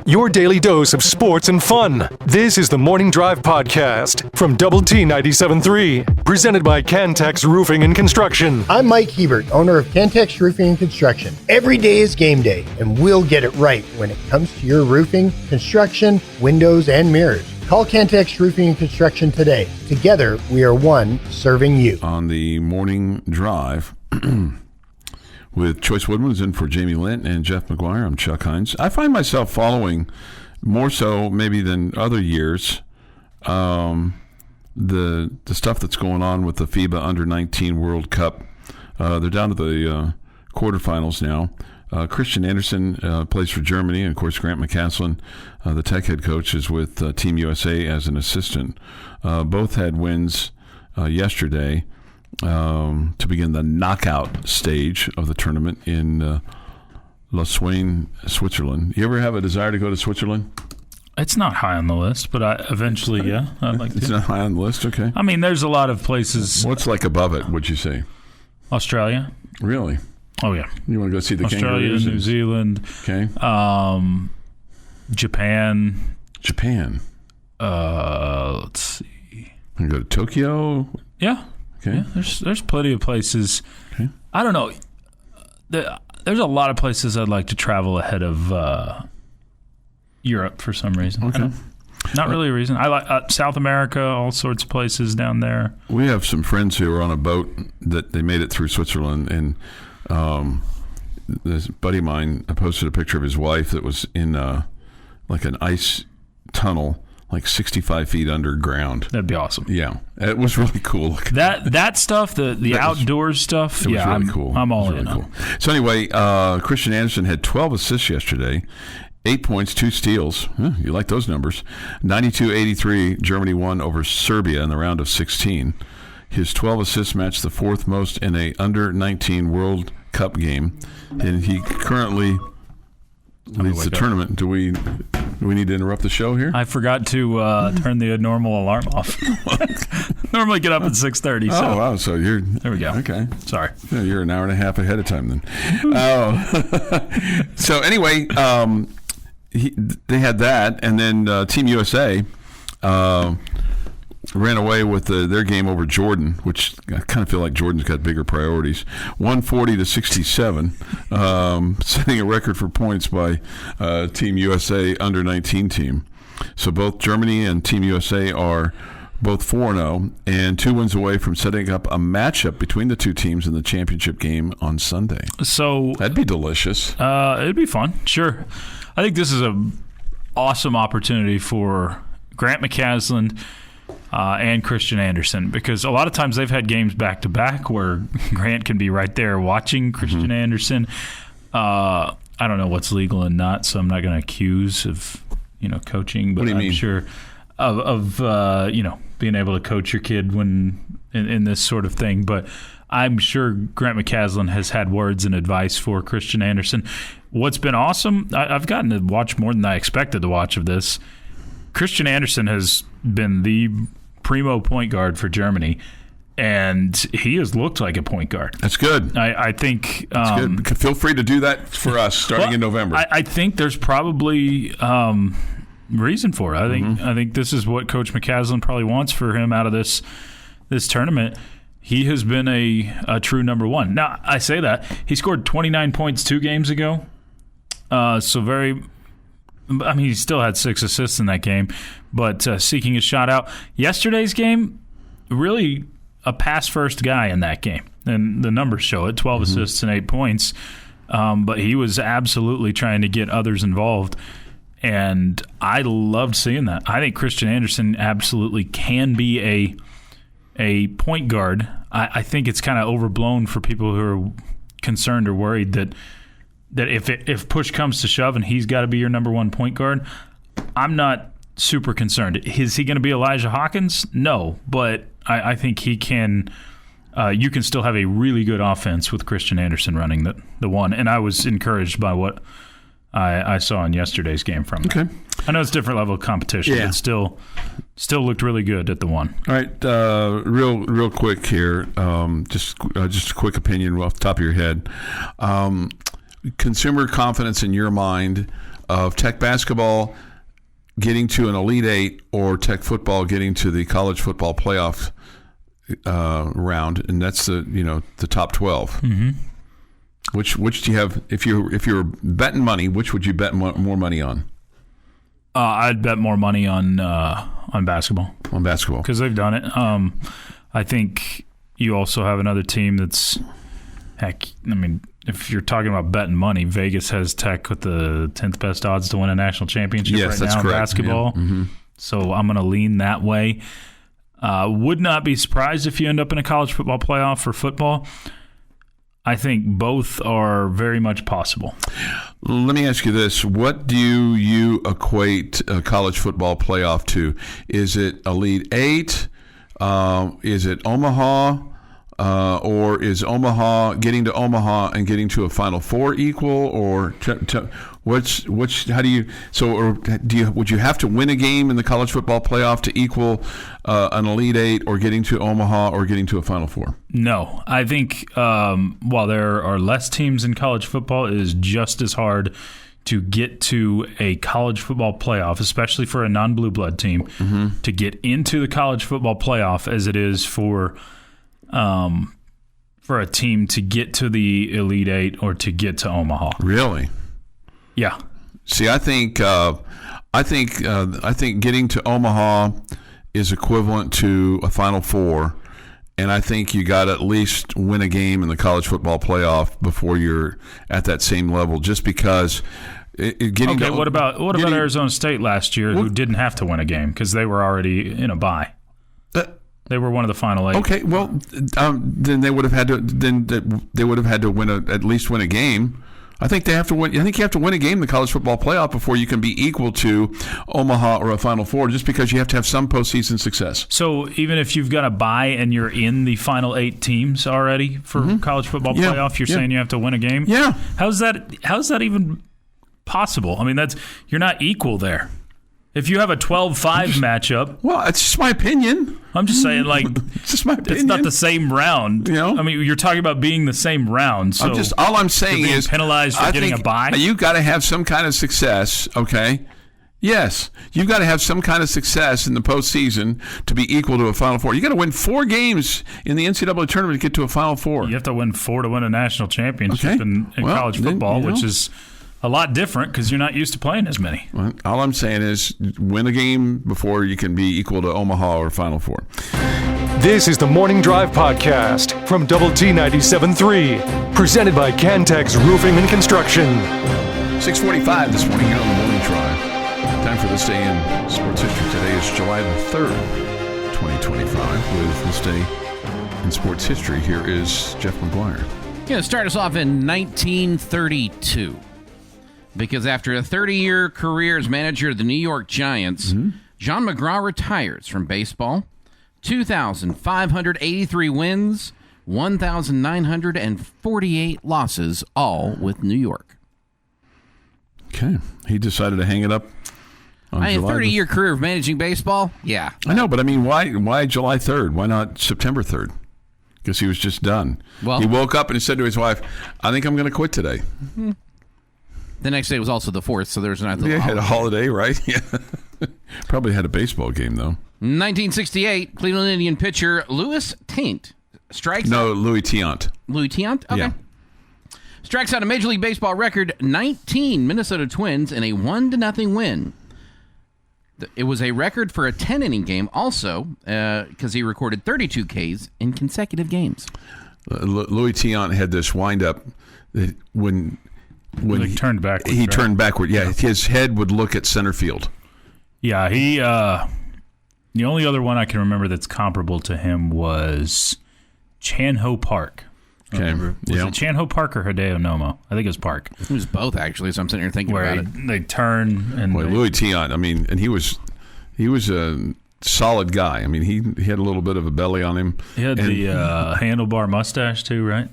Your daily dose of sports and fun. This is the Morning Drive Podcast from Double T 97.3, presented by Cantex Roofing and Construction. I'm Mike Hebert, owner of Cantex Roofing and Construction. Every day is game day, and we'll get it right when it comes to your roofing, construction, windows, and mirrors. Call Cantex Roofing and Construction today. Together, we are one serving you. On the Morning Drive with Chois Woodman in for Jamie Lent and Jeff McGuire. I'm Chuck Heinz. I find myself following more so maybe than other years the stuff that's going on with the FIBA Under-19 World Cup. They're down to the quarterfinals now. Christian Andersen plays for Germany, and of course Grant McCaslin, the Tech head coach, is with Team USA as an assistant. Both had wins yesterday to begin the knockout stage of the tournament in Lausanne, Switzerland. You ever have a desire to go to Switzerland? It's not high on the list, but I'd like to. It's not high on the list, okay. I mean, there's a lot of places. What's like above it, would you say? Australia. Really? Oh, yeah. You want to go see the Australia, kangaroos? New Zealand. Okay. Japan. Let's see. You go to Tokyo? Yeah. Okay. Yeah, there's plenty of places. Okay. I don't know. There's a lot of places I'd like to travel ahead of Europe for some reason. Okay. Not really a reason. I like South America, all sorts of places down there. We have some friends who were on a boat that they made it through Switzerland, and this buddy of mine posted a picture of his wife that was in like an ice tunnel, like 65 feet underground. That'd be awesome. Yeah, it was really cool. That stuff, the outdoors stuff. It was really cool. I'm all in. Really cool. So anyway, Christian Andersen had 12 assists yesterday. 8 points, 2 steals. You like those numbers. 92-83, Germany won over Serbia in the round of 16. His 12 assists matched the fourth most in a under-19 World Cup game, and he currently leads the tournament. Do we need to interrupt the show here? I forgot to turn the normal alarm off. Normally get up at 6:30. So. Oh, wow. So you're... There we go. Okay. Sorry. Yeah, you're an hour and a half ahead of time then. So anyway... they had that, and then Team USA ran away with their game over Jordan, which I kind of feel like Jordan's got bigger priorities. 140-67, setting a record for points by Team USA under-19 team. So both Germany and Team USA are both 4-0, and 2 wins away from setting up a matchup between the two teams in the championship game on Sunday. So that'd be delicious. It'd be fun, sure. I think this is an awesome opportunity for Grant McCaslin and Christian Andersen, because a lot of times they've had games back-to-back where Grant can be right there watching Christian Andersen. I don't know what's legal and not, so I'm not going to accuse of coaching. But what do you mean? Sure of being able to coach your kid when in this sort of thing. But I'm sure Grant McCaslin has had words and advice for Christian Andersen. What's been awesome, I've gotten to watch more than I expected to watch of this. Christian Andersen has been the primo point guard for Germany, and he has looked like a point guard. That's good. I think that's good. Feel free to do that for us starting in November. I think there's probably reason for it. I think this is what Coach McCaslin probably wants for him out of this tournament. He has been a true number one. Now, I say that. He scored 29 points 2 games ago. He still had 6 assists in that game, but seeking a shot out. Yesterday's game, really a pass-first guy in that game, and the numbers show it, 12 assists and 8 points. But he was absolutely trying to get others involved, and I loved seeing that. I think Christian Andersen absolutely can be a point guard. I think it's kind of overblown for people who are concerned or worried that if push comes to shove and he's got to be your number one point guard. I'm not super concerned. Is he going to be Elijah Hawkins? No, but I think he can. You can still have a really good offense with Christian Andersen running the one, and I was encouraged by what I saw in yesterday's game from him. Okay. I know it's a different level of competition, but still looked really good at the one. All right, real quick here, just a quick opinion off the top of your head. consumer confidence in your mind of Tech basketball getting to an Elite Eight or Tech football getting to the college football playoff round, and that's the top 12. Mm-hmm. Which do you have? If you're betting money, which would you bet more money on? I'd bet more money on basketball. On basketball, because they've done it. I think you also have another team that's heck. I mean, if you're talking about betting money, Vegas has Tech with the 10th best odds to win a national championship yes, right that's now correct. in basketball. Yeah. Mm-hmm. So I'm going to lean that way. Would not be surprised if you end up in a college football playoff for football. I think both are very much possible. Let me ask you this. What do you equate a college football playoff to? Is it Elite Eight? Is it Omaha? Or is Omaha getting to Omaha and getting to a Final Four equal? Or how do you? So, or would you have to win a game in the college football playoff to equal an Elite Eight, or getting to Omaha, or getting to a Final Four? No, I think while there are less teams in college football, it is just as hard to get to a college football playoff, especially for a non-blue blood team, to get into the college football playoff as it is for a team to get to the Elite Eight or to get to Omaha. Really? Yeah. See, I think getting to Omaha is equivalent to a Final Four, and I think you got to at least win a game in the college football playoff before you're at that same level. Just because what about Arizona State last year, who didn't have to win a game because they were already in a bye? They were one of the final 8. Okay, well, then they would have had to. Then they would have had to at least win a game. I think they have to win. I think you have to win a game in the college football playoff before you can be equal to Omaha or a Final Four. Just because you have to have some postseason success. So even if you've got a bye and you're in the final 8 teams already for college football playoff, you're saying you have to win a game. Yeah. How's that even possible? I mean, you're not equal there. If you have a 12-5 matchup... Well, it's just my opinion. I'm just saying, it's just my opinion. It's not the same round. I mean, you're talking about being the same round. So all I'm saying is... penalized for getting a bye? You've got to have some kind of success, okay? Yes. You've got to have some kind of success in the postseason to be equal to a Final Four. You've got to win 4 games in the NCAA tournament to get to a Final Four. You have to win 4 to win a national championship in college football, which is... a lot different because you're not used to playing as many. Well, all I'm saying is win a game before you can be equal to Omaha or Final Four. This is the Morning Drive Podcast from Double T 97.3, presented by Cantex Roofing and Construction. 6:45 this morning here on the Morning Drive. Time for this day in sports history. Today is July the 3rd, 2025. With this day in sports history, here is Jeff McGuire. Going to start us off in 1932. Because after a 30-year career as manager of the New York Giants, John McGraw retires from baseball. 2,583 wins, 1,948 losses, all with New York. Okay. He decided to hang it up on a 30-year career of managing baseball? Yeah. I know, but I mean, why July 3rd? Why not September 3rd? Because he was just done. Well, he woke up and he said to his wife, I think I'm going to quit today. Mm-hmm. The next day was also the 4th, so there's another had a holiday, right? Yeah. Probably had a baseball game, though. 1968, Cleveland Indian pitcher Louis Tiant strikes out. Louis Tiant. Louis Tiant? Okay. Yeah. Strikes out a Major League Baseball record 19 Minnesota Twins in a 1-0 win. It was a record for a 10-inning game also because he recorded 32 Ks in consecutive games. Louis Tiant had this wind-up that when he turned backward. He turned backward. Yeah, his head would look at center field. Yeah, he. The only other one I can remember that's comparable to him was Chan-Ho Park. Okay, was it Chan-Ho Park or Hideo Nomo? I think it was Park. It was both actually. So I'm sitting here thinking about it. They turn and Louis Tiant. I mean, and he was a solid guy. I mean, he had a little bit of a belly on him. He had the handlebar mustache too, right?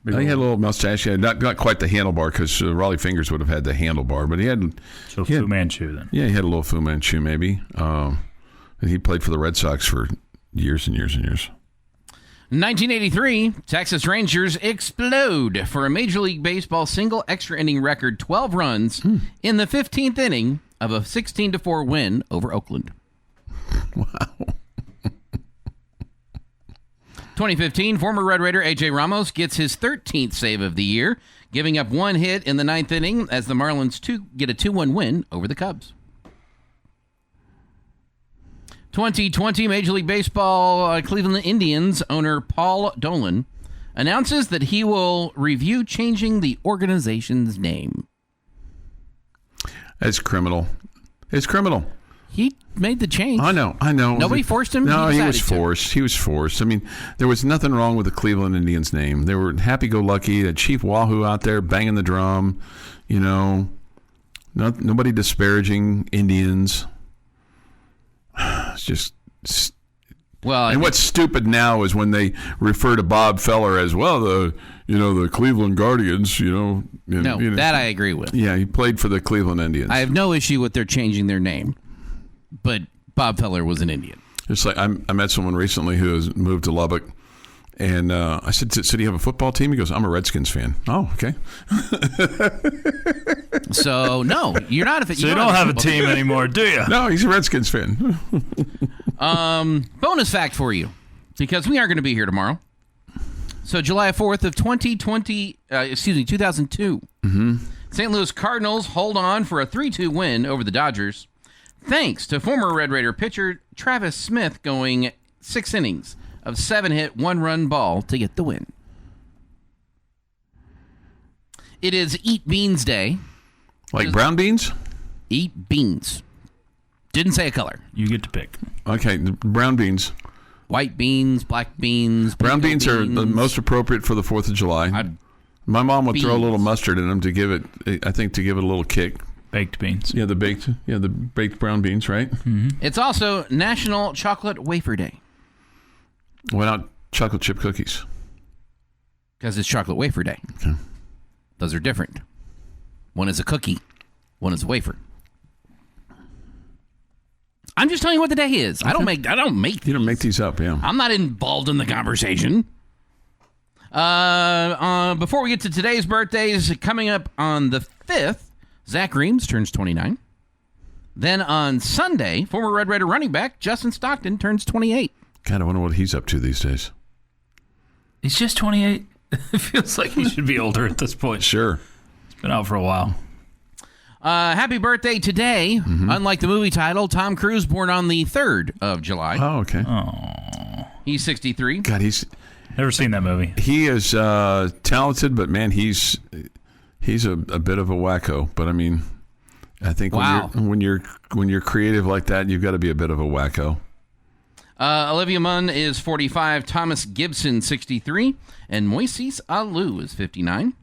He had a little mustache. Yeah, not quite the handlebar because Raleigh Fingers would have had the handlebar, but he had. So Fu Manchu then. Yeah, he had a little Fu Manchu maybe. And he played for the Red Sox for years and years and years. 1983, Texas Rangers explode for a Major League Baseball single extra inning record 12 runs in the 15th inning of a 16-4 win over Oakland. Wow. 2015, former Red Raider A.J. Ramos gets his 13th save of the year, giving up one hit in the 9th inning as the Marlins get a 2-1 win over the Cubs. 2020 Major League Baseball Cleveland Indians owner Paul Dolan announces that he will review changing the organization's name. It's criminal. It's criminal. He made the change. I know. Nobody forced him? No, he was decided to. forced. He was forced. I mean, there was nothing wrong with the Cleveland Indians name. They were happy-go-lucky. That Chief Wahoo out there banging the drum. You know, nobody disparaging Indians. It's just... Well, and what's stupid now is when they refer to Bob Feller as, well, the Cleveland Guardians, that I agree with. Yeah, he played for the Cleveland Indians. I have no issue with their changing their name, but Bob Feller was an Indian. It's like I met someone recently who has moved to Lubbock, and I said, "So do you have a football team?" He goes, "I'm a Redskins fan." Oh, okay. So no, you're not. So you don't have a team anymore, do you? No, he's a Redskins fan. Bonus fact for you, because we aren't going to be here tomorrow. So July 4th of 2002, St. Louis Cardinals hold on for a 3-2 win over the Dodgers, thanks to former Red Raider pitcher Travis Smith going 6 innings of 7-hit, 1-run ball to get the win. It is Eat Beans Day. Like brown beans? Eat beans. Didn't say a color. You get to pick. Okay, brown beans. White beans, black beans. Brown beans are the most appropriate for the 4th of July. My mom would throw a little mustard in them to give it a little kick. Baked beans. Yeah, the baked brown beans, right? Mm-hmm. It's also National Chocolate Wafer Day. Why not chocolate chip cookies? Because it's Chocolate Wafer Day. Okay. Those are different. One is a cookie. One is a wafer. I'm just telling you what the day is. Okay. I don't make. You don't make these up, yeah. I'm not involved in the conversation. Before we get to today's birthdays, coming up on the 5th, Zach Reams turns 29. Then on Sunday, former Red Raider running back Justin Stockton turns 28. God, I wonder what he's up to these days. He's just 28. It feels like he should be older at this point. Sure. It's been out for a while. Happy birthday today. Mm-hmm. Unlike the movie title, Tom Cruise born on the 3rd of July. Oh, okay. Oh. He's 63. God, never seen that movie. He is talented, but man, he's a bit of a wacko. But I mean, I think when you're creative like that, you've got to be a bit of a wacko. Olivia Munn is 45, Thomas Gibson 63, and Moises Alou is 59.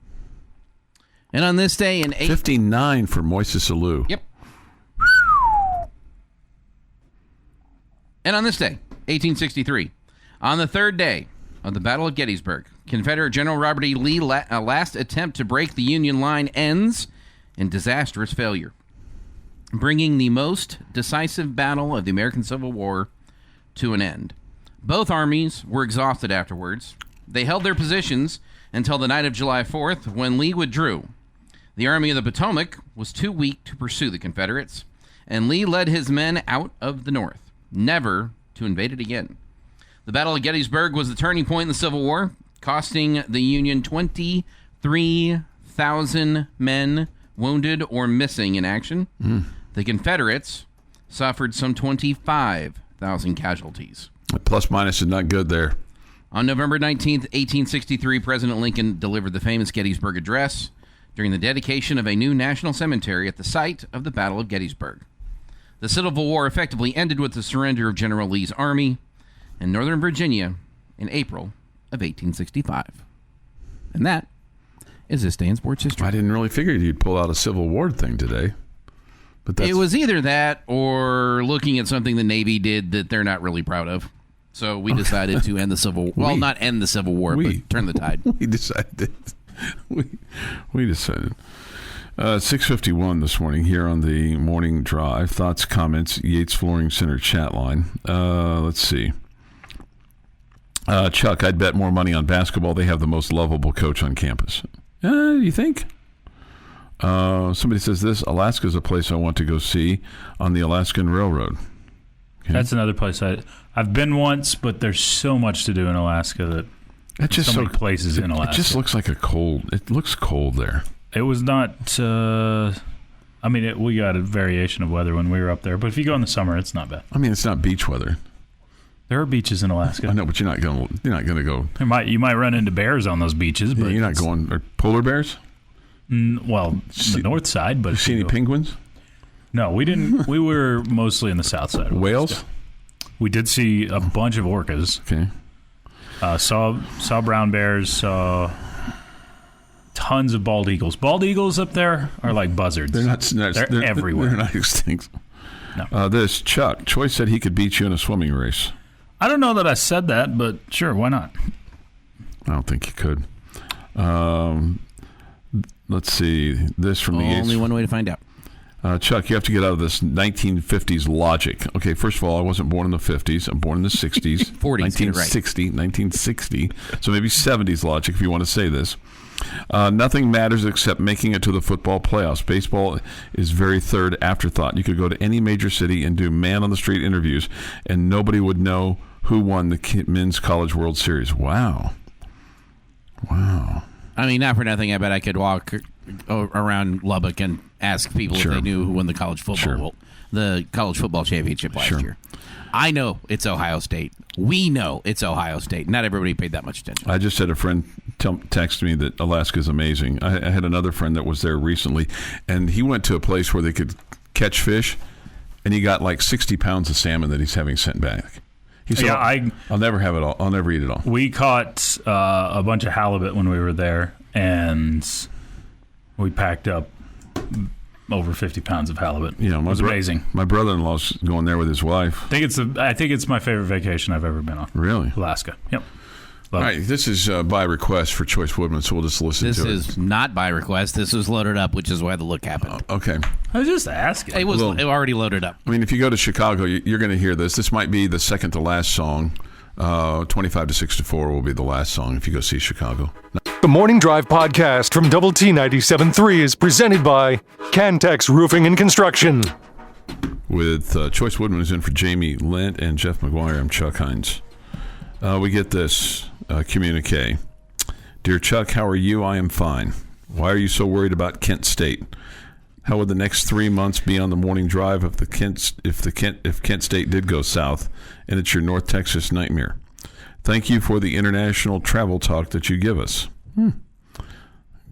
And on this day in 59 for Moises Alou. Yep. And on this day, 1863, on the 3rd day of the Battle of Gettysburg, Confederate General Robert E. Lee last attempt to break the Union line ends in disastrous failure, bringing the most decisive battle of the American Civil War to an end. Both armies were exhausted afterwards. They held their positions until the night of July 4th, when Lee withdrew. The Army of the Potomac was too weak to pursue the Confederates, and Lee led his men out of the North, never to invade it again. The Battle of Gettysburg was the turning point in the Civil War, costing the Union 23,000 men wounded or missing in action. The Confederates suffered some 25,000 casualties. Plus minus is not good there. On November 19th, 1863, President Lincoln delivered the famous Gettysburg Address during the dedication of a new national cemetery at the site of the Battle of Gettysburg. The Civil War effectively ended with the surrender of General Lee's army in Northern Virginia in April of 1865. And that is this day in sports history. I didn't really figure you'd pull out a Civil War thing today. But it was either that or looking at something the Navy did that they're not really proud of. So we decided to end the Civil War. Well, not end the Civil War, but turn the tide. We decided. We decided. 6:51 this morning here on the Morning Drive. Thoughts, comments, Yates Flooring Center chat line. Let's see. Chuck, I'd bet more money on basketball. They have the most lovable coach on campus. You think? Somebody says this, Alaska is a place I want to go see on the Alaskan Railroad. Okay. That's another place I've been once, but there's so much to do in Alaska that it's just so many places in Alaska. It just looks like it looks cold there. It was not, we got a variation of weather when we were up there, but if you go in the summer, it's not bad. I mean, it's not beach weather. There are beaches in Alaska. I know, but you're not going to go. You might run into bears on those beaches, but you're not going. Are polar bears? The north side, but you see any penguins? No, we didn't. We were mostly in the south side. Whales? We did see a bunch of orcas. Okay. Saw brown bears. Saw tons of bald eagles. Bald eagles up there are like buzzards. They're everywhere. They're not extinct. No. This Chuck Choi said he could beat you in a swimming race. I don't know that I said that, but sure, why not? I don't think you could. Let's see. This from the only one way to find out. Chuck, you have to get out of this 1950s logic. Okay, first of all, I wasn't born in the 50s. I'm born in the 60s. 40s, 1960. So maybe 70s logic if you want to say this. Nothing matters except making it to the football playoffs. Baseball is very third afterthought. You could go to any major city and do man-on-the-street interviews, and nobody would know who won the Men's College World Series. Wow. I mean, not for nothing, I bet I could walk around Lubbock and ask people if they knew who won the college football championship last year. I know it's Ohio State. We know it's Ohio State. Not everybody paid that much attention. I just had a friend text me that Alaska is amazing. I had another friend that was there recently, and he went to a place where they could catch fish, and he got like 60 pounds of salmon that he's having sent back. He said, I'll never have it all. I'll never eat it all. We caught a bunch of halibut when we were there, and we packed up over 50 pounds of halibut. It was amazing. My brother-in-law's going there with his wife. I think it's my favorite vacation I've ever been on. Really? Alaska. Yep. All right, this is by request for Choice Woodman, so we'll just listen to it. This is not by request. This was loaded up, which is why the look happened. Okay. I was just asking. It was already loaded up. I mean, if you go to Chicago, you're going to hear this. This might be the second to last song. 25 to 6 to 4 will be the last song if you go see Chicago. The Morning Drive podcast from Double T 97.3 is presented by Cantex Roofing and Construction. With Choice Woodman who's in for Jamie Lent and Jeff McGuire, I'm Chuck Heinz. We get this communique. Dear Chuck, how are you? I am fine. Why are you so worried about Kent State? How would the next 3 months be on the morning drive if Kent State did go south and it's your North Texas nightmare? Thank you for the international travel talk that you give us.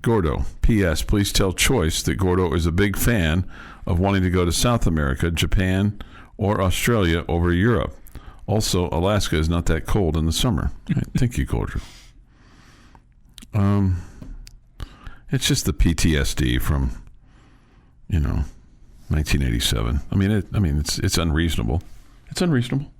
Gordo, P.S. Please tell Choice that Gordo is a big fan of wanting to go to South America, Japan, or Australia over Europe. Also, Alaska is not that cold in the summer. Right, thank you, Gordo. It's just the PTSD from 1987. I mean, it's unreasonable. It's unreasonable.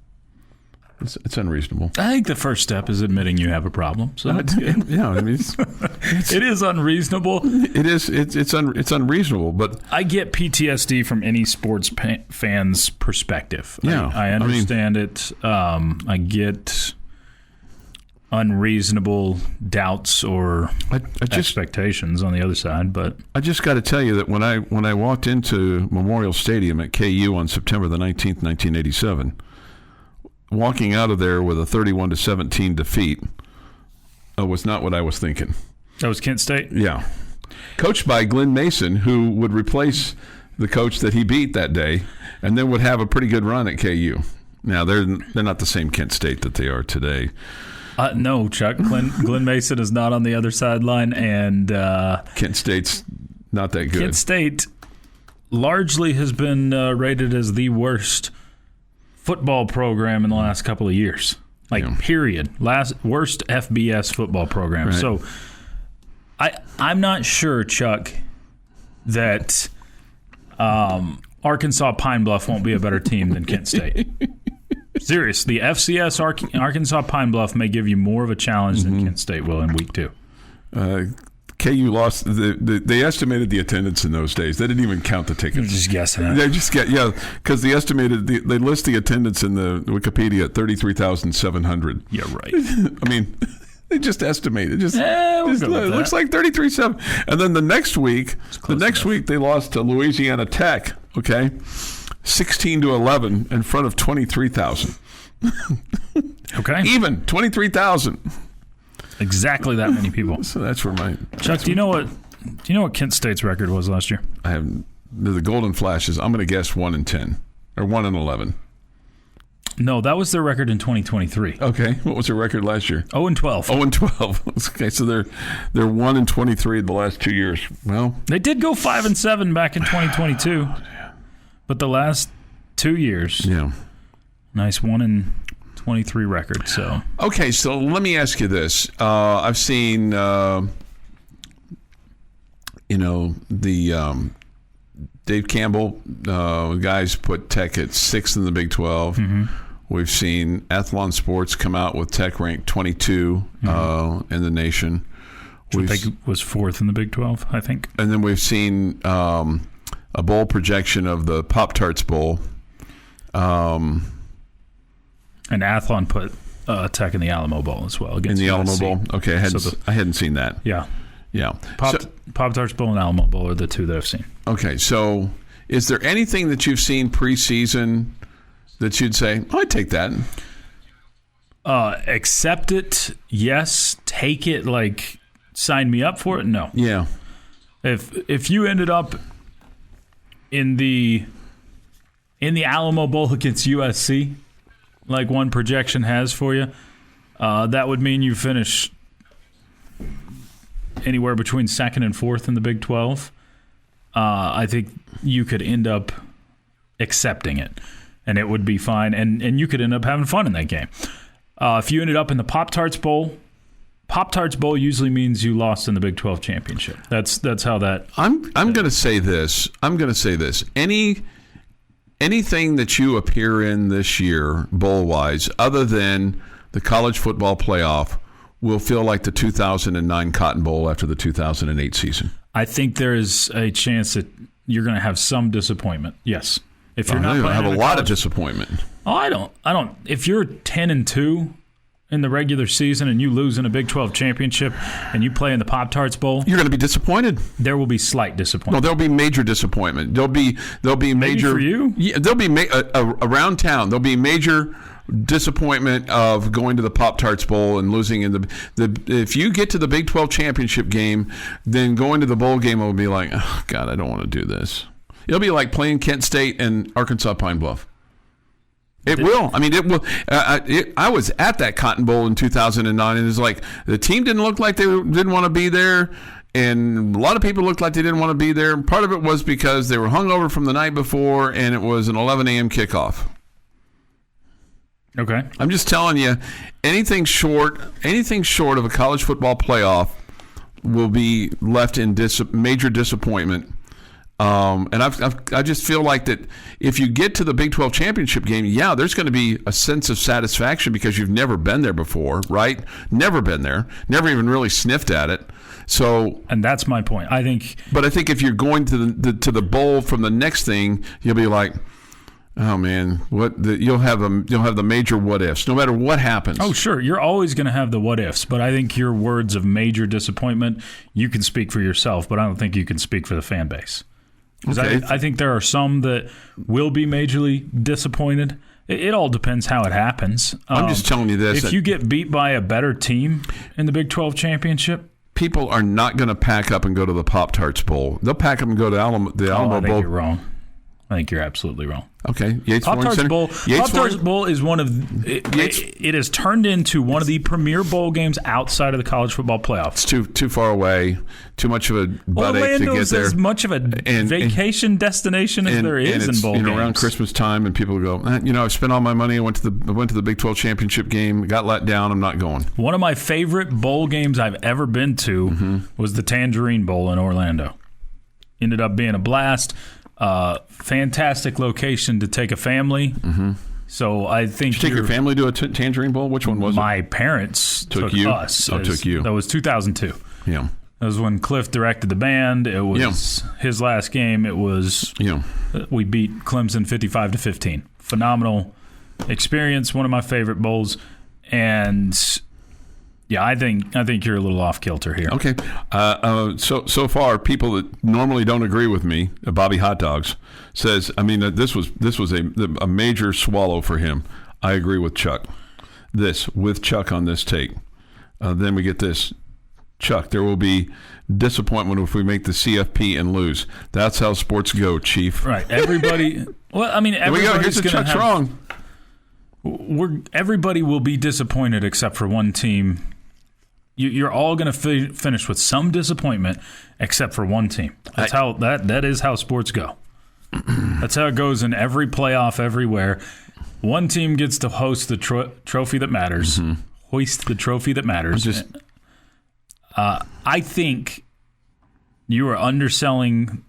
It's unreasonable. I think the first step is admitting you have a problem. So that's good. Yeah, I mean, it is unreasonable. It is. It's unreasonable. But I get PTSD from any sports fan's perspective. Yeah, I understand it. I get unreasonable doubts or expectations on the other side. But I just got to tell you that when I walked into Memorial Stadium at KU on September the 19th, 1987. Walking out of there with a 31-17 defeat was not what I was thinking. That was Kent State? Yeah. Coached by Glenn Mason, who would replace the coach that he beat that day and then would have a pretty good run at KU. Now, they're not the same Kent State that they are today. No, Chuck. Glenn Mason is not on the other sideline, and Kent State's not that good. Kent State largely has been rated as the worst football program in the last couple of years. Period. Worst FBS football program. Right. So I'm not sure, Chuck, that Arkansas Pine Bluff won't be a better team than Kent State. Seriously, the FCS Arkansas Pine Bluff may give you more of a challenge than Kent State will in week 2. KU lost. They estimated the attendance in those days. They didn't even count the tickets. You're just guessing. They just because they estimated they list the attendance in the Wikipedia at 33,700. Yeah, right. I mean, they just estimated. It looks like 33,700. And then the next week they lost to Louisiana Tech. Okay, 16-11 in front of 23,000. Okay, even 23,000. Exactly that many people. So that's where my Chuck. Do you know what Kent State's record was last year? I have the Golden Flashes. I'm going to guess 1-10 or 1-11. No, that was their record in 2023. Okay, what was their record last year? 0-12. 0-12. Okay, so they're 1-23 the last 2 years. Well, they did go 5-7 back in 2022, but the last 2 years, nice 1-23 record. So okay, so let me ask you this: I've seen, Dave Campbell guys put Tech at 6th in the Big 12. Mm-hmm. We've seen Athlon Sports come out with Tech ranked 22 in the nation. I think it was 4th in the Big 12, I think. And then we've seen a bowl projection of the Pop-Tarts Bowl. And Athlon put Tech in the Alamo Bowl as well. In the Alamo Bowl? Okay, I hadn't seen that. Yeah. Yeah. Pop-Tarts Bowl and Alamo Bowl are the two that I've seen. Okay, so is there anything that you've seen preseason that you'd say, I'd take that? Accept it, yes. Take it, like sign me up for it, no. Yeah. If you ended up in the Alamo Bowl against USC, like one projection has for you, that would mean you finish anywhere between 2nd and 4th in the Big 12. I think you could end up accepting it, and it would be fine, and you could end up having fun in that game. If you ended up in the Pop-Tarts Bowl usually means you lost in the Big 12 championship. That's how that. I'm going to say this. Anything that you appear in this year, bowl-wise, other than the college football playoff, will feel like the 2009 Cotton Bowl after the 2008 season. I think there's a chance that you're going to have some disappointment. Yes, if you're not going to have a lot of disappointment. Oh, I don't. If you're 10-2 in the regular season and you lose in a Big 12 championship and you play in the Pop-Tarts Bowl, you're going to be disappointed. There will be slight disappointment. No, there'll be major disappointment. There'll be Maybe major for you. Yeah, there'll be around town. There'll be major disappointment of going to the Pop-Tarts Bowl and losing in the if you get to the Big 12 championship game, then going to the bowl game will be like, oh, God, I don't want to do this. It'll be like playing Kent State and Arkansas Pine Bluff. It will. I mean, it will. I was at that Cotton Bowl in 2009, and it's like the team didn't look like they didn't want to be there, and a lot of people looked like they didn't want to be there. Part of it was because they were hungover from the night before, and it was an 11 a.m. kickoff. Okay. I'm just telling you, anything short of a college football playoff will be left in major disappointment. And I just feel like that if you get to the Big 12 championship game, there's going to be a sense of satisfaction because you've never been there before, right? Never been there, never even really sniffed at it. So, and that's my point. I think if you're going to the bowl from the next thing, you'll be like, oh man, you'll have the major what ifs no matter what happens. Oh sure, you're always going to have the what ifs, but I think your words of major disappointment, you can speak for yourself, but I don't think you can speak for the fan base. Because I think there are some that will be majorly disappointed. It all depends how it happens. I'm just telling you this. If you get beat by a better team in the Big 12 championship, people are not going to pack up and go to the Pop-Tarts Bowl. They'll pack up and go to the Alamo Bowl. I think you're wrong. I think you're absolutely wrong. Okay, Pop-Tarts Bowl is one of it has turned into one of the premier bowl games outside of the college football playoffs. It's too far away, too much of a butt ache to get there. As much of a vacation destination as there is in bowl games. Around Christmas time, and people go, I spent all my money. I went to the Big 12 championship game, got let down. I'm not going. One of my favorite bowl games I've ever been to was the Tangerine Bowl in Orlando. Ended up being a blast. Fantastic location to take a family. Mm-hmm. So I think Did you take your family to a Tangerine Bowl? Which one was it? My parents took us. Took you. That was 2002. Yeah. It was when Cliff directed the band. It was his last game. It was we beat Clemson 55-15. Phenomenal experience. One of my favorite bowls. And yeah, I think you're a little off kilter here. Okay. So far, people that normally don't agree with me, Bobby Hot Dogs, says, I mean, this was a major swallow for him. I agree with Chuck. With Chuck on this take. Then we get this. Chuck, there will be disappointment if we make the CFP and lose. That's how sports go, Chief. Right. Everybody. Well, I mean, everybody's going to Chuck's wrong. Everybody will be disappointed except for one team. You're all going to finish with some disappointment except for one team. That's how that is how sports go. That's how it goes in every playoff everywhere. One team gets to host the trophy that matters. Mm-hmm. Hoist the trophy that matters. I think you are underselling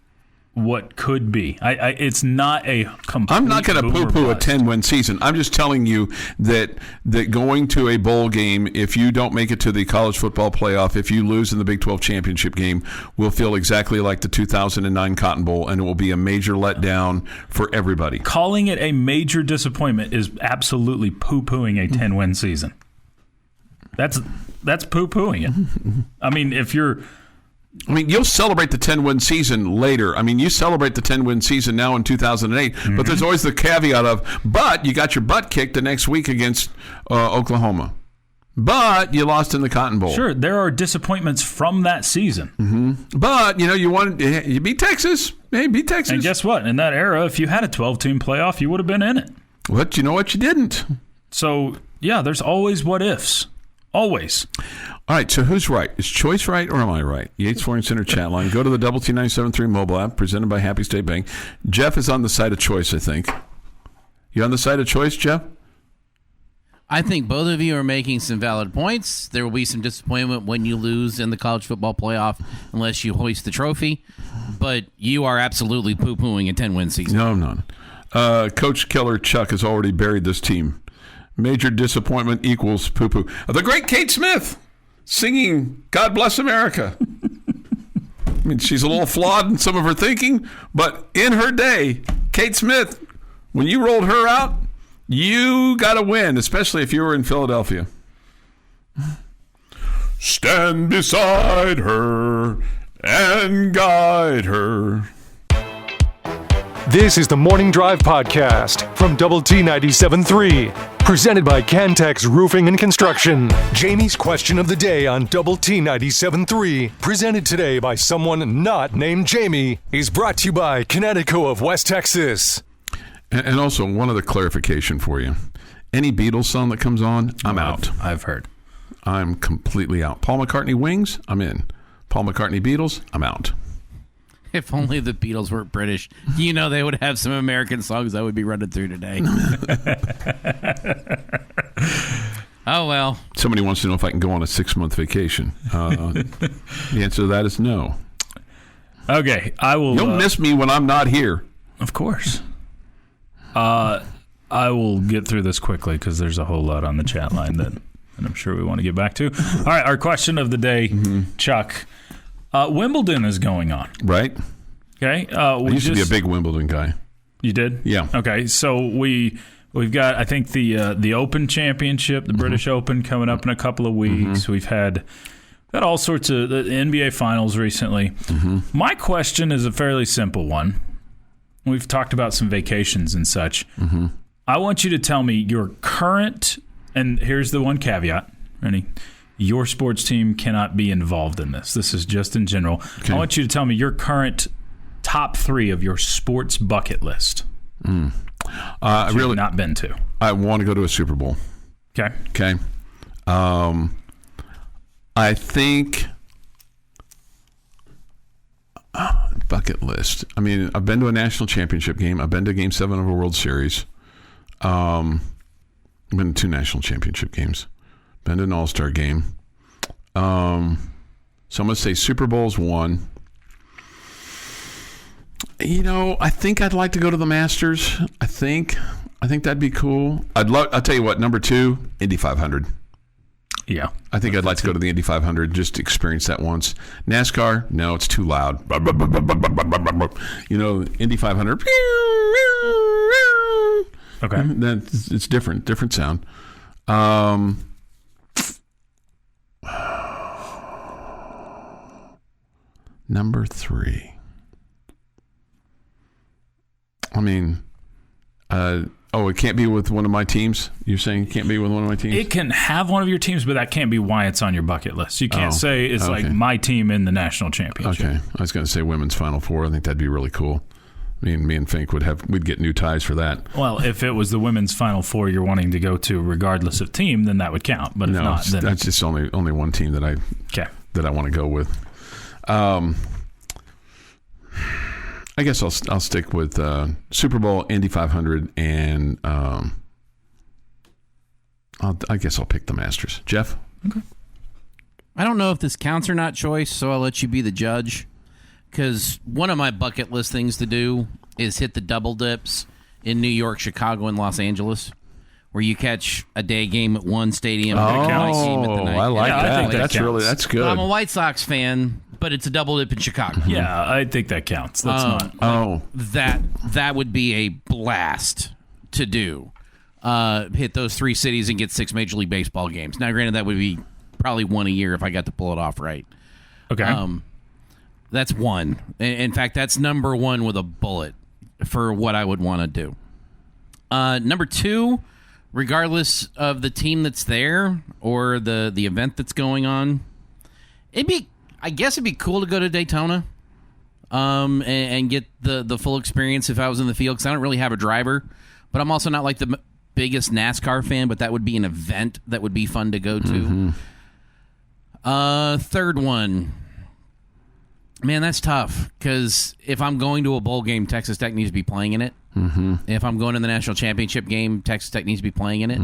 what could be. It's not a complete. I'm not going to poo-poo a 10-win season. I'm just telling you that going to a bowl game, if you don't make it to the college football playoff, if you lose in the Big 12 championship game, will feel exactly like the 2009 Cotton Bowl, and it will be a major letdown for everybody. Calling it a major disappointment is absolutely poo-pooing a 10-win season. That's poo-pooing it. I mean, you'll celebrate the 10-win season later. I mean, you celebrate the 10-win season now in 2008, but there's always the caveat of, but you got your butt kicked the next week against Oklahoma. But you lost in the Cotton Bowl. Sure, there are disappointments from that season. Mm-hmm. But, you beat Texas. Hey, beat Texas. And guess what? In that era, if you had a 12-team playoff, you would have been in it. But you know what? You didn't. So, yeah, there's always what-ifs. Always. All right, so who's right? Is Choice right or am I right? Yates Flooring Center chat line. Go to the Double T 97.3 mobile app presented by Happy State Bank. Jeff is on the side of Choice, I think. You on the side of Choice, Jeff? I think both of you are making some valid points. There will be some disappointment when you lose in the college football playoff unless you hoist the trophy. But you are absolutely poo-pooing a 10-win season. No, I'm not. Coach Killer Chuck has already buried this team. Major disappointment equals poo-poo. The great Kate Smith singing God Bless America. I mean, she's a little flawed in some of her thinking, but in her day, Kate Smith, when you rolled her out, you got to win, especially if you were in Philadelphia. Stand beside her and guide her. This is the Morning Drive Podcast from Double T 97.3, presented by Cantex Roofing and Construction. Jamie's question of the day on Double T 97.3, presented today by someone not named Jamie, is brought to you by Connecticut of West Texas. And also, one other clarification for you. Any Beatles song that comes on, I'm out. I've heard. I'm completely out. Paul McCartney Wings, I'm in. Paul McCartney Beatles, I'm out. If only the Beatles were British, they would have some American songs I would be running through today. Oh, well. Somebody wants to know if I can go on a 6-month vacation. The answer to that is no. Okay, I will. You'll miss me when I'm not here. Of course. I will get through this quickly because there's a whole lot on the chat line that I'm sure we want to get back to. All right, our question of the day, Chuck. Wimbledon is going on. Right. Okay. I used to be a big Wimbledon guy. You did? Yeah. Okay. So we've got, I think, the Open Championship, the British Open, coming up in a couple of weeks. We've had all sorts of the NBA Finals recently. My question is a fairly simple one. We've talked about some vacations and such. I want you to tell me your current, and here's the one caveat. Ready? Your sports team cannot be involved in this. This is just in general. Okay. I want you to tell me your current top 3 of your sports bucket list. I really not been to. I want to go to a Super Bowl. Okay. I think bucket list. I mean, I've been to a national championship game. I've been to Game 7 of a World Series. I've been to 2 national championship games. Been to an all-star game. So I'm going to say Super Bowl's 1. I think I'd like to go to the Masters. I think that'd be cool. I'll tell you what, number 2, Indy 500. Yeah. I think I'd like to go to the Indy 500 just to experience that once. NASCAR, no, it's too loud. You know, Indy 500. Okay. It's different sound. Number 3. I mean, it can't be with one of my teams? You're saying it can't be with one of my teams? It can have one of your teams, but that can't be why it's on your bucket list. You can't say it's like my team in the national championship. Okay. I was going to say women's Final Four. I think that'd be really cool. Me and Fink we'd get new ties for that. Well, if it was the women's Final Four you're wanting to go to regardless of team, then that would count. But if not, then that's just only one team that I want to go with. I guess I'll stick with Super Bowl, Indy 500, and I guess I'll pick the Masters. Jeff? Okay. I don't know if this counts or not, Choice, so I'll let you be the judge. Because one of my bucket list things to do is hit the double dips in New York, Chicago, and Los Angeles, where you catch a day game at one stadium and a night game at the night. I like that. I think That's good. I'm a White Sox fan, but it's a double dip in Chicago. Yeah, I think that counts. That's not. That would be a blast to do. Hit those 3 cities and get 6 Major League Baseball games. Now, granted, that would be probably one a year if I got to pull it off right. Okay. That's one. In fact, that's number 1 with a bullet for what I would want to do. Number 2, regardless of the team that's there or the event that's going on, I guess it'd be cool to go to Daytona and get the full experience if I was in the field, because I don't really have a driver, but I'm also not like the biggest NASCAR fan, but that would be an event that would be fun to go to. Third one. Man, that's tough, because if I'm going to a bowl game, Texas Tech needs to be playing in it. If I'm going to the national championship game, Texas Tech needs to be playing in it.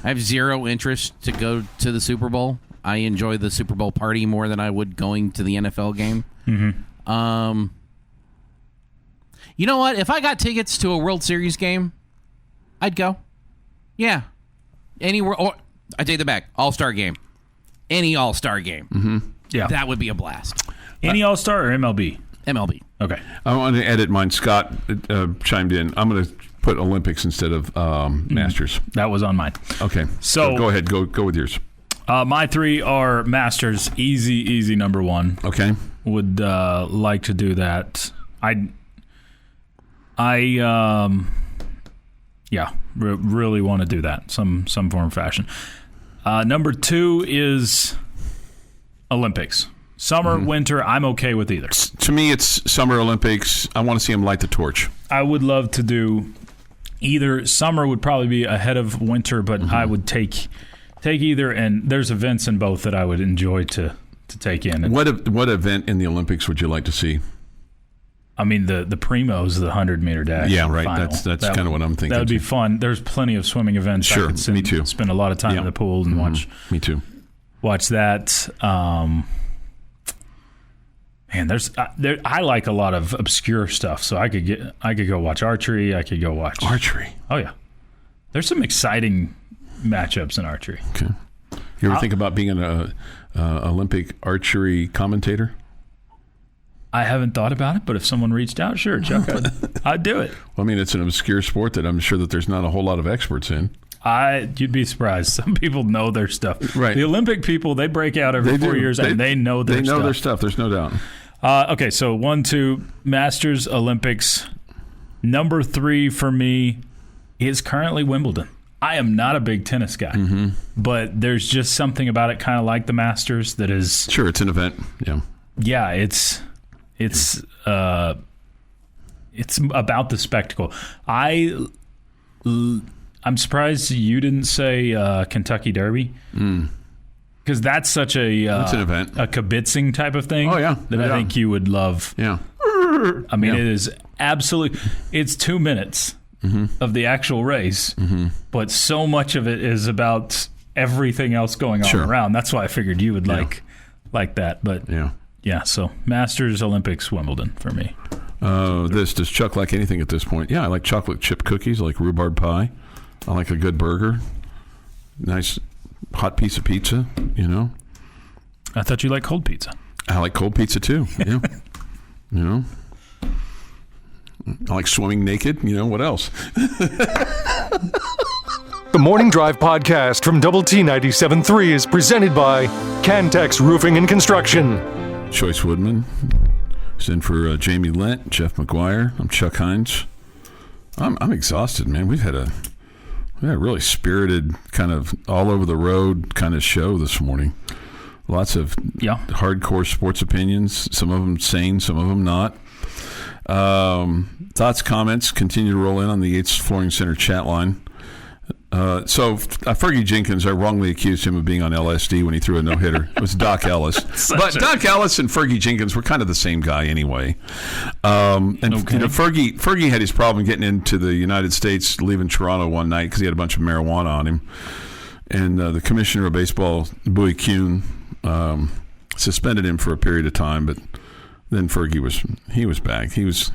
I have zero interest to go to the Super Bowl. I enjoy the Super Bowl party more than I would going to the NFL game. You know what? If I got tickets to a World Series game, I'd go. Yeah. Anywhere, or I take that back. All-Star game. Any All-Star game. Yeah. That would be a blast. Any All-Star or MLB? MLB. Okay. I want to edit mine. Scott chimed in. I'm going to put Olympics instead of Masters. That was on mine. Okay. So go ahead. Go with yours. My 3 are Masters. Easy number 1. Okay. Would like to do that. Really want to do that. Some form of fashion. Number 2 is Olympics. Summer, winter, I'm okay with either. To me, it's Summer Olympics. I want to see them light the torch. I would love to do either. Summer would probably be ahead of winter, but I would take either, and there's events in both that I would enjoy to take in. What event in the Olympics would you like to see? I mean, the primos, the 100-meter dash. Yeah, right. Final. That's kind of what I'm thinking. That would be fun. There's plenty of swimming events. Sure, me too. Spend a lot of time in the pool and watch. Me too. Watch that. Man, I like a lot of obscure stuff, so I could go watch archery. I could go watch archery. Oh yeah, there's some exciting matchups in archery. Okay, you ever think about being an Olympic archery commentator? I haven't thought about it, but if someone reached out, sure, Chuck, I'd do it. Well, I mean, it's an obscure sport that I'm sure that there's not a whole lot of experts in. You'd be surprised. Some people know their stuff. Right. The Olympic people, they break out every 4 years, and they know their stuff. They know their stuff. There's no doubt. Okay, so 1, 2, Masters, Olympics. Number 3 for me is currently Wimbledon. I am not a big tennis guy, but there's just something about it, kind of like the Masters, that is... Sure, it's an event. Yeah. Yeah, it's about the spectacle. I'm surprised you didn't say Kentucky Derby. Because that's such that's an event. A kibitzing type of thing. Oh, yeah. That I think you would love. Yeah. I mean, it is absolutely... It's 2 minutes of the actual race, but so much of it is about everything else going on around. That's why I figured you would like that. But yeah, so Masters, Olympics, Wimbledon for me. Does Chuck like anything at this point? Yeah, I like chocolate chip cookies. I like rhubarb pie. I like a good burger. Nice hot piece of pizza, I thought you liked cold pizza. I like cold pizza too. Yeah. I like swimming naked. What else? The Morning Drive podcast from Double T 97.3 is presented by Cantex Roofing and Construction. Chois Woodman is in for Jamie Lent, Jeff McGuire. I'm Chuck Heinz. I'm exhausted, man. We've had a really spirited, kind of all over the road kind of show this morning. Lots of hardcore sports opinions. Some of them sane, some of them not. Thoughts, comments continue to roll in on the Yates Flooring Center chat line. So Fergie Jenkins, I wrongly accused him of being on LSD when he threw a no-hitter. It was Doc Ellis. Doc Ellis and Fergie Jenkins were kind of the same guy anyway. Fergie had his problem getting into the United States, leaving Toronto one night because he had a bunch of marijuana on him. And the commissioner of baseball, Bowie Kuhn, suspended him for a period of time, but then Fergie was back. He was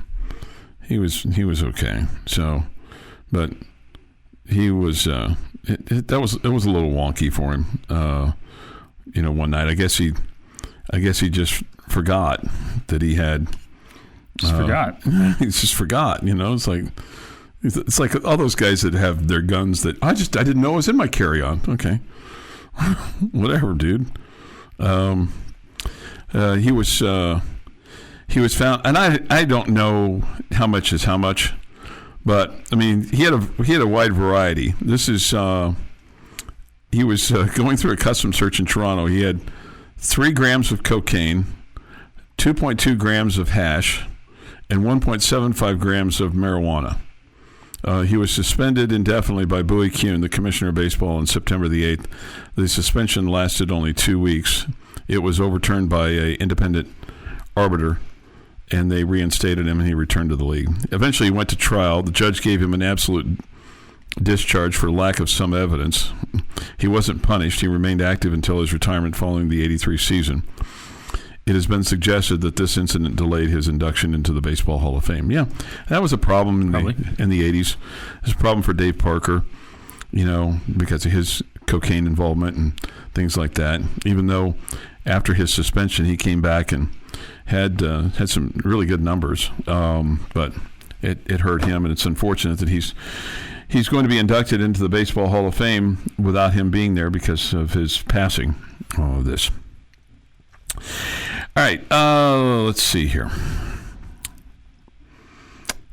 okay. So, but he was it was a little wonky for him. One night I guess he just forgot that he had. Forgot. He just forgot. It's like all those guys that have their guns that I didn't know was in my carry-on. Okay, whatever, dude. He was found, and I don't know how much is how much, but I mean he had a wide variety. This is he was going through a customs search in Toronto. He had 3 grams of cocaine, 2.2 grams of hash, and 1.75 grams of marijuana. He was suspended indefinitely by Bowie Kuhn, the commissioner of baseball, on September the 8th. The suspension lasted only 2 weeks. It was overturned by an independent arbiter, and they reinstated him, and he returned to the league. Eventually, he went to trial. The judge gave him an absolute discharge for lack of some evidence. He wasn't punished. He remained active until his retirement following the 83 season. It has been suggested that this incident delayed his induction into the Baseball Hall of Fame. Yeah, that was a problem in the 80s. It was a problem for Dave Parker, because of his cocaine involvement and things like that. Even though after his suspension, he came back and had some really good numbers, but it hurt him, and it's unfortunate that he's going to be inducted into the Baseball Hall of Fame without him being there because of his passing. All of this. All right, let's see here.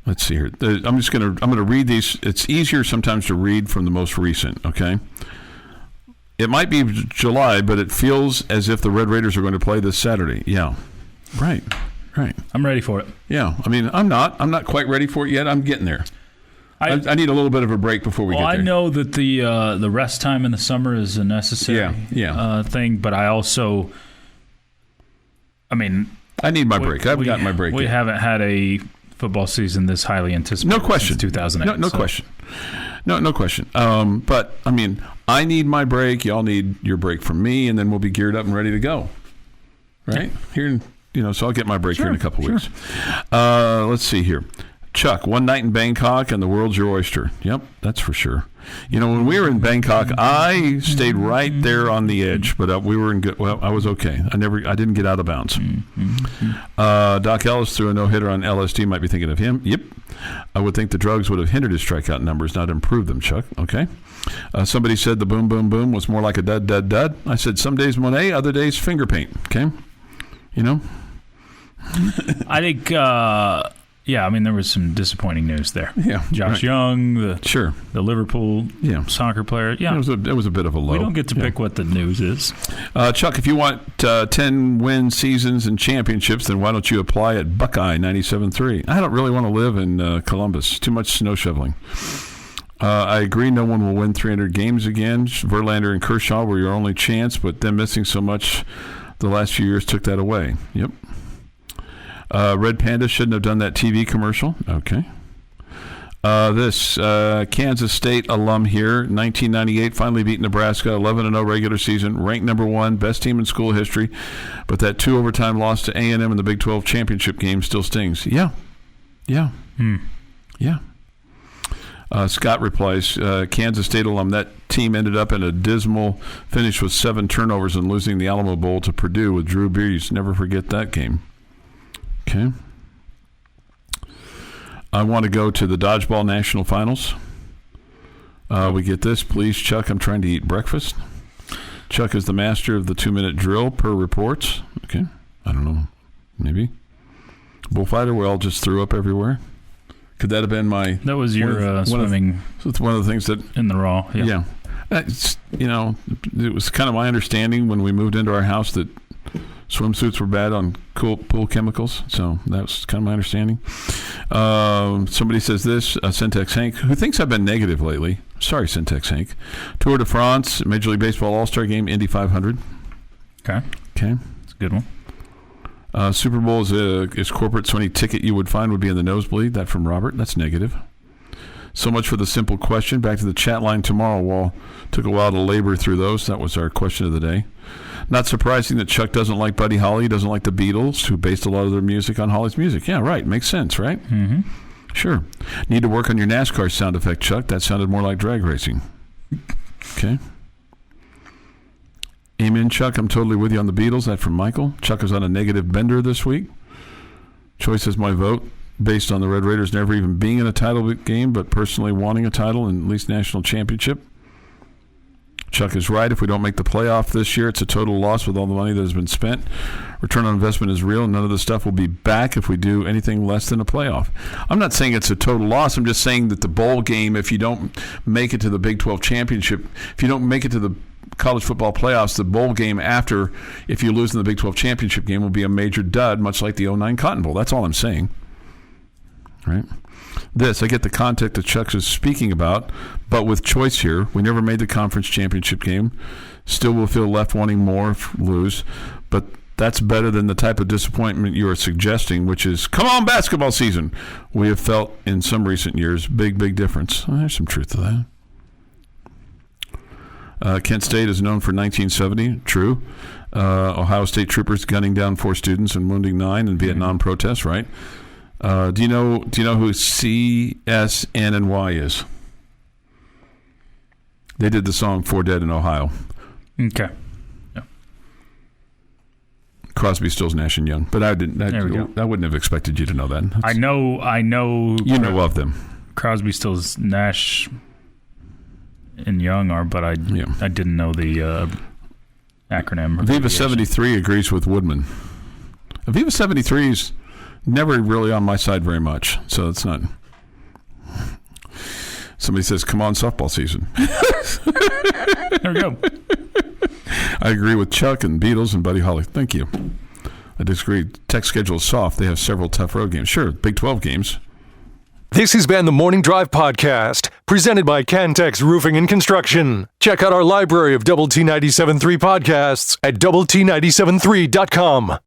I'm gonna read these. It's easier sometimes to read from the most recent. Okay. It might be July, but it feels as if the Red Raiders are going to play this Saturday. Yeah. Right. I'm ready for it. Yeah. I mean, I'm not quite ready for it yet. I'm getting there. I need a little bit of a break before we get there. I know that the rest time in the summer is a necessary thing, but I also, I need my break. I haven't gotten my break yet. We haven't had a football season this highly anticipated. No question. Since 2008. No question. No question. But I mean, I need my break. Y'all need your break from me, and then we'll be geared up and ready to go. Right here, so I'll get my break here in a couple weeks. Let's see here. Chuck, one night in Bangkok and the world's your oyster. Yep, that's for sure. When we were in Bangkok, I stayed right there on the edge, but we were in good. Well, I was okay. I didn't get out of bounds. Doc Ellis threw a no-hitter on LSD. Might be thinking of him. Yep. I would think the drugs would have hindered his strikeout numbers, not improved them, Chuck. Okay. Somebody said the boom, boom, boom was more like a dud, dud, dud. I said some days Monet, other days finger paint. Okay. I think, there was some disappointing news there. Yeah. Josh Young, the Liverpool soccer player. Yeah. It was a bit of a low. We don't get to pick what the news is. Chuck, if you want 10 win seasons and championships, then why don't you apply at Buckeye 97.3? I don't really want to live in Columbus. Too much snow shoveling. I agree no one will win 300 games again. Verlander and Kershaw were your only chance, but them missing so much the last few years took that away. Yep. Red Panda shouldn't have done that TV commercial. Okay. Kansas State alum here, 1998, finally beat Nebraska, 11-0 regular season, ranked number 1, best team in school history, but that 2 overtime loss to A&M in the Big 12 championship game still stings. Yeah. Scott replies, Kansas State alum, that team ended up in a dismal finish with 7 turnovers and losing the Alamo Bowl to Purdue with Drew Brees. Never forget that game. Okay. I want to go to the Dodgeball National Finals. We get this. Please, Chuck, I'm trying to eat breakfast. Chuck is the master of the 2-minute drill per reports. Okay. I don't know. Maybe. Bullfighter, we all just threw up everywhere. Could that have been my... That was your swimming... It's one of the things that... In the raw, yeah. It was kind of my understanding when we moved into our house that swimsuits were bad on pool chemicals. So that was kind of my understanding. Somebody says this, Syntax Hank, who thinks I've been negative lately. Sorry, Syntax Hank. Tour de France, Major League Baseball All-Star Game, Indy 500. Okay. It's a good one. Super Bowl is corporate, so any ticket you would find would be in the nosebleed. That from Robert. That's negative. So much for the simple question. Back to the chat line tomorrow. Took a while to labor through those. That was our question of the day. Not surprising that Chuck doesn't like Buddy Holly. He doesn't like the Beatles, who based a lot of their music on Holly's music. Yeah, right. Makes sense, right? Mm-hmm. Sure. Need to work on your NASCAR sound effect, Chuck. That sounded more like drag racing. Okay. Amen, Chuck. I'm totally with you on the Beatles. That from Michael. Chuck is on a negative bender this week. Choice is my vote based on the Red Raiders never even being in a title game, but personally wanting a title and at least national championship. Chuck is right. If we don't make the playoff this year, it's a total loss with all the money that has been spent. Return on investment is real, and none of the stuff will be back if we do anything less than a playoff. I'm not saying it's a total loss. I'm just saying that the bowl game, if you don't make it to the Big 12 championship, if you don't make it to the college football playoffs, the bowl game after, if you lose in the Big 12 championship game, will be a major dud, much like the 2009 Cotton Bowl. That's all I'm saying. Right? I get the context that Chuck is speaking about, but with choice here, we never made the conference championship game. Still will feel left wanting more if lose, but that's better than the type of disappointment you are suggesting, which is, come on, basketball season. We have felt in some recent years, big difference. Well, there's some truth to that. Kent State is known for 1970. True. Ohio State troopers gunning down 4 students and wounding 9 in Vietnam protests, right? Do you know who CSNNY is? They did the song 4 Dead in Ohio. Okay. Yeah. Crosby, Stills, Nash and Young. But I wouldn't have expected you to know that. I know. You know of them. Crosby, Stills, Nash and Young are, but I didn't know the acronym. Aviva 73 agrees with Woodman. Aviva 73 is never really on my side very much, so it's not. Somebody says, come on, softball season. There we go. I agree with Chuck and Beatles and Buddy Holly. Thank you. I disagree. Tech schedule is soft. They have several tough road games. Sure, Big 12 games. This has been the Morning Drive Podcast, presented by Cantex Roofing and Construction. Check out our library of Double T 97.3 podcasts at doublet973.com.